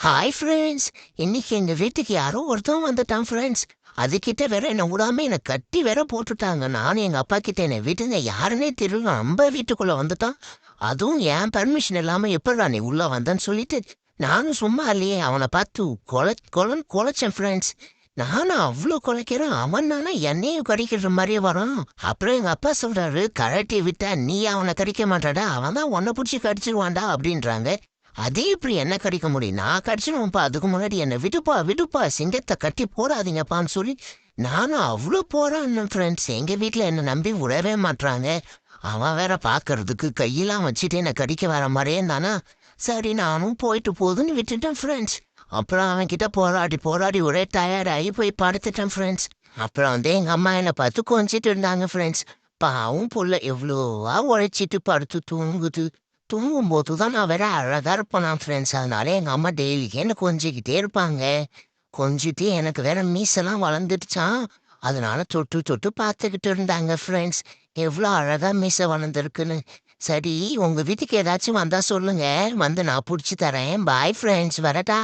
Hi friends. இன்னைக்கு எங்க வீட்டுக்கு யாரோ ஒருத்தன் வந்துட்டான் ஃப்ரெண்ட்ஸ். அதுகிட்ட வேற என்ன விடாம என்னை கட்டி வேற போட்டுட்டாங்க. நானும் எங்க அப்பா கிட்ட என்னை வீட்டுங்க யாருன்னே தெரியல, நம்ம வீட்டுக்குள்ள வந்துட்டான். அதுவும் என் பர்மிஷன் இல்லாம எப்படிடா நீ உள்ள வந்தேன்னு சொல்லிட்டு நானும் சும்மா இல்லையே அவனை பார்த்து கொலைச்சேன் ஃப்ரெண்ட்ஸ். நானும் அவ்வளோ குலைக்கிறேன், அவன் நானா என்னையும் கடிக்கிற மாதிரியே வரான். அப்புறம் எங்க அப்பா சொல்றாரு, கழட்டி விட்டா நீ அவனை கடிக்க மாட்டாடா, அவன் தான் உன்னை பிடிச்சி கடிச்சிருவான்டா அப்படின்றாங்க. அதே இப்படி என்ன கடிக்க முடியும், நான் கடிச்சிடுவேன்ப்பா. அதுக்கு முன்னாடி என்னை விடுப்பா விடுப்பா, சிங்கத்தை கட்டி போடாதீங்கப்பான்னு சொல்லி நானும் அவ்வளோ போறான் ஃப்ரெண்ட்ஸ். எங்க வீட்டில் என்னை நம்பி விடவே மாட்றாங்க. அவன் வேற பார்க்கறதுக்கு கையெல்லாம் வச்சுட்டு என்னை கடிக்க வர மாதிரியே இருந்தானா. சரி நானும் போயிட்டு போகுதுன்னு விட்டுட்டேன் ஃப்ரெண்ட்ஸ். அப்புறம் அவன் கிட்ட போராடி போராடி ஒரே டயர்டாகி போய் படுத்துட்டேன் ஃப்ரெண்ட்ஸ். அப்புறம் எங்க அம்மா என்னை பார்த்து கொஞ்சிட்டு இருந்தாங்க ஃப்ரெண்ட்ஸ். பாவும் புள்ள எவ்வளோவா உழைச்சிட்டு படுத்து தூங்குது. தூங்கும்போது தான் நான் வேற அழகா இருப்பேன் நான் ஃப்ரெண்ட்ஸ். அதனால எங்க அம்மா டெய்லிக்கு என்ன கொஞ்சிக்கிட்டே இருப்பாங்க. கொஞ்சிட்டு எனக்கு வேற மீசெல்லாம் வளர்ந்துடுச்சான். அதனால தொட்டு தொட்டு பார்த்துக்கிட்டு இருந்தாங்க ஃப்ரெண்ட்ஸ். எவ்வளோ அழகா மீசை வளர்ந்துருக்குன்னு. சரி, உங்க வீட்டுக்கு ஏதாச்சும் வந்தா சொல்லுங்க, வந்து நான் பிடிச்சி தரேன். பாய் ஃப்ரெண்ட்ஸ், வரட்டா?